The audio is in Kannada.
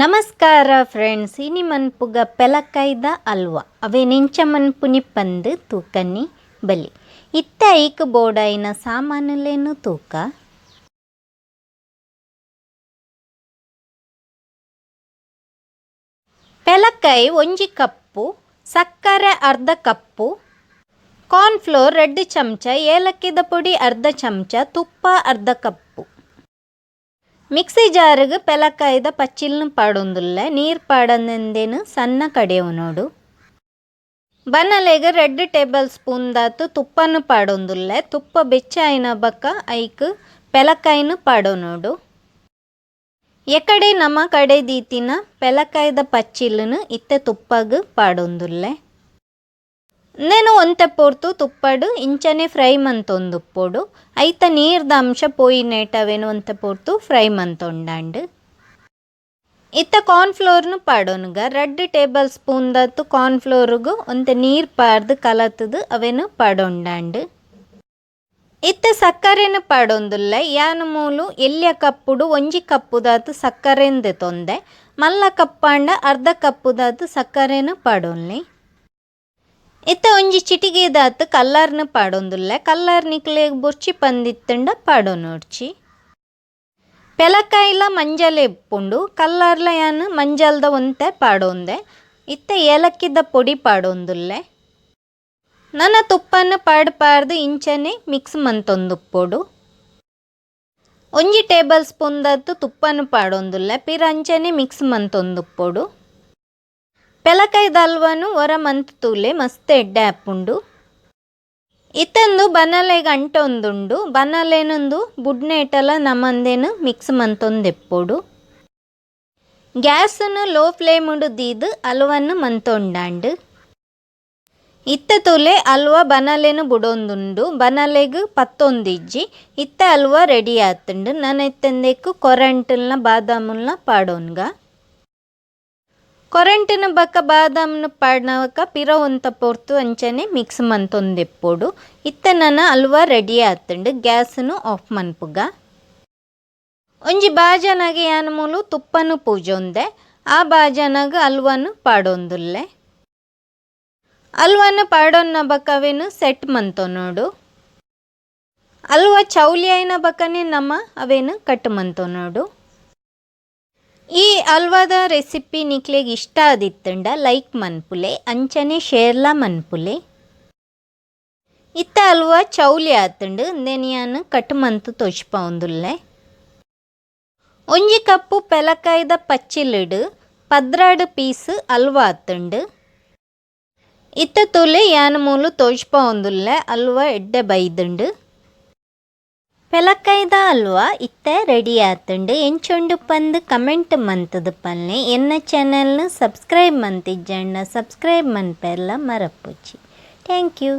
ನಮಸ್ಕಾರ ಫ್ರೆಂಡ್ಸ್, ಇನಿ ಮನ್ಪುಗ ಪೆಲಕಾಯ್ದ ಅಲ್ವಾ ಅವೇ ನಿಂಚ ಮನ್ಪುನಿ ಪಂದು ತೂಕನಿ ಬಲಿ ಇತ್ತ ಐಕ್ ಬೋಡಾಯಿನ ಸಾಮಾನುಲೇನು ತೂಕ. ಪೆಲಕಾಯಿ 1 ಕಪ್ಪು, ಸಕ್ಕರೆ ಅರ್ಧ ಕಪ್ಪು, ಕಾರ್ನ್ಫ್ಲೋರ್ 2 ಚಮಚ, ಏಲಕ್ಕಿದ ಪುಡಿ ಅರ್ಧ ಚಮಚ, ತುಪ್ಪ ಅರ್ಧ ಕಪ್ಪು. ಮಿಕ್ಸಿ ಜಾರಿಗೆ ಪೆಲಕಾಯ್ದ ಪಚ್ಚಿಲ್ನು ಪಾಡೊಂದುಲ್ಲ, ನೀರು ಪಾಡಂದೆಂದೇನು ಸಣ್ಣ ಕಡೆಯವು ನೋಡು. ಬನ್ನಲೆಗೆ 2 ಟೇಬಲ್ ಸ್ಪೂನ್ ದಾತು ತುಪ್ಪನು ಪಾಡೊಂದುಲ್ಲ, ತುಪ್ಪ ಬೆಚ್ಚ ಆಯ್ನ ಬಕ್ಕ ಐಕ್ ಪೆಲಕಾಯಿನು ಪಾಡೋ ನೋಡು. ಎಕಡೆ ನಮ್ಮ ಕಡೆ ದೀತಿನ ಪೆಲಕಾಯ್ದ ಪಚ್ಚಿಲ್ನು ಇತ್ತೆ ತುಪ್ಪಗ್ ಪಾಡೊಂದುಲ್ಲ. నేను ಒಂತೆ ಪೋರ್ತು ತುಪ್ಪಡು ಇಂಚನೆ ಫ್ರೈ ಮಂತೊಂದುಪ್ಪೊಡು ಐತ ನೀರ್ದ ಅಂಶ ಪೋಯಿನೇಟವೇನು ಒಂತೆ ಪೋರ್ತು ಫ್ರೈ ಮಂತೊಂಡಾಂಡು. ಇತ್ತ ಕಾರ್ನ್ಫ್ಲೋರ್ನು ಪಾಡೋನುಗ 2 ಟೇಬಲ್ ಸ್ಪೂನ್ ದತ್ತು ಕಾರ್ನ್ಫ್ಲೋರ್ಗು ಒಂತೆ ನೀರು ಪಾರ್ದು ಕಲತದು ಅವೇನು ಪಾಡೊಂಡಾಂಡು. ಇತ್ತ ಸಕ್ಕರೆನು ಪಾಡೊಂದುಲ್ಲ, ಯಾನು ಮೂಲು ಎಲ್ಯ ಕಪ್ಪುಡು 1 ಕಪ್ಪು ದಾತು ಸಕ್ಕರೆಂದು ತೊಂದೆ, ಮಲ್ಲ ಕಪ್ಪಾಂಡ ಅರ್ಧ ಕಪ್ಪು ದಾತು ಸಕ್ಕರೆನು ಪಾಡೊನ್ಲಿ. ಇತ್ತ ಒಂಜಿ ಚಿಟಿಗೆ ದಾತು ಕಲ್ಲರ್ನು ಪಾಡೊಂದುಲ್ಲ, ಕಲ್ಲರ್ ನಿಕ್ಲೆಗ್ ಬುರ್ಚಿ ಪಂದಿತ್ತಂಡ ಪಾಡೊನೋಡ್ಚಿ. ಪೆಲಕಾಯಿಲ ಮಂಜಲೆ ಇಪ್ಪುಂಡು, ಕಲ್ಲರ್ಲ ಯಾನು ಮಂಜಲ್ದ ಒಂತೆ ಪಾಡೊಂದೆ. ಇತ್ತ ಏಲಕ್ಕಿದ ಪೊಡಿ ಪಾಡೊಂದುಲ್ಲೆ. ನನ್ನ ತುಪ್ಪನ್ನು ಪಾರ್ದು ಇಂಚನೆ ಮಿಕ್ಸ್ ಮಂತೊಂದುಪ್ಪೊಡು. 1 ಟೇಬಲ್ ಸ್ಪೂನ್ ದಾತು ತುಪ್ಪನು ಪಾಡೊಂದುಲ್ಲ, ಪಿರ ಅಂಚನೆ ಮಿಕ್ಸ್ ಮಂತೊಂದುಪ್ಪೊಡು. ಪೆಲಕಾಯ್ದ ಹಲ್ವಾನು ಹೊರ ಮಂತ್ ತೂಲೆ ಮಸ್ತ್ ಎಡ್ಡೆ ಆಪುಂಡು. ಇತ್ತಂದು ಬನ್ನಲೆಗೆ ಅಂಟೊಂದುಂಡು, ಬನ್ನಲೆನೊಂದು ಬುಡ್ನೇಟಲ ನಮ್ಮಂದೇನು ಮಿಕ್ಸ್ ಮಂತೊಂದೆಪ್ಪೊಡು. ಗ್ಯಾಸನ್ನು ಲೋ ಫ್ಲೇಮುಡು ದೀದು ಹಲ್ವನ್ನು ಮಂತೊಂಡಾಂಡು. ಇತ್ತ ತೂಲೆ ಹಲ್ವಾ ಬನ್ನಲೆನು ಬುಡೊಂದುಂಡು, ಬನ್ನಲೆಗ್ ಪತ್ತೊಂದಿಜ್ಜಿ ಇತ್ತ ಹಲ್ವಾ ರೆಡಿ ಆತುಂಡು. ನಾನು ಇತ್ತಂದೆಕ್ಕು ಕೊರಂಟಲ್ನ ಬಾದಾಮುಲ್ನ ಪಾಡೋನ್ಗ. ಕೊರಂಟಿನ ಬಕ್ಕ ಬಾದಾಮ್ನು ಪಾಡ್ನವಕ್ಕ ಪಿರ ಒಂತ ಪೊರ್ತು ಅಂಚನೆ ಮಿಕ್ಸ್ ಮಂತೊಂದೆಪ್ಪೊಡು. ಇತ್ತ ನನ್ನ ಹಲ್ವಾ ರೆಡಿ ಆತುಂಡು, ಗ್ಯಾಸನ್ನು ಆಫ್ ಮನ್ಪುಗ. ಒಂಜಿ ಬಾಜನಗೆ ಯಾನು ಮೂಲು ತುಪ್ಪನು ಪೂಜೊಂದೆ, ಆ ಬಾಜನಗ ಹಲ್ವಾನು ಪಾಡೊಂದುಲ್ಲೆ. ಹಲ್ವಾನು ಪಾಡೊನ್ನ ಬಕ್ಕವೇನು ಸೆಟ್ ಮಂತೊನೋಡು. ಹಲ್ವಾ ಚೌಲಿ ಆಯ್ನ ಬಕ್ಕನೆ ನಮ್ಮ ಅವೇನು ಕಟ್ ಮಂತೊನೋಡು. ಈ ಹಲ್ವಾದ ರೆಸಿಪಿ ನಿಕ್ಲೆಗ್ ಇಷ್ಟ ಆದಿತ್ತಂಡ ಲೈಕ್ ಮನ್ಪುಲೆ, ಅಂಚನೆ ಶೇರ್ಲ ಮನ್ಪುಲೆ. ಇತ್ತ ಹಲ್ವಾ ಚೌಲಿ ಆತುಂಡು, ನೆನಿಯಾನು ಕಟ್ ಮಂತು ತೋಜ್ಪಾವುಂದುಲ್ಲೆ. 1 ಕಪ್ಪು ಪೆಲಕಾಯ್ದ ಪಚ್ಚಿಲಿಡು 12 ಪೀಸ್ ಹಲ್ವಾ ಆತುಂಡು. ಇತ್ತ ತುಲೆ ಯಾನು ಮೂಲು ತೋಜ್ಪಾವುಂದುಲ್ಲೆ, ಹಲ್ವಾ ಎಡ್ಡೆ ಬೈದುಂಡು. ಪೆಲಕಾಯ್ದ ಹಲ್ವಾ ಇತ್ತ ರೆಡಿ ಆತುಂಡು. ಎಂಚೊಂಡು ಪಂದು ಕಮೆಂಟ್ ಮಂತದು ಪಲ್ಲೆ. ಎನ್ನ ಚಾನಲ್ನು ಸಬ್ಸ್ಕ್ರೈಬ್ ಮಂತಿಜ್ಜಂಡ ಸಬ್ಸ್ಕ್ರೈಬ್ ಮನ್ಪೆರ್ಲ ಮರಪುಜಿ. Thank you.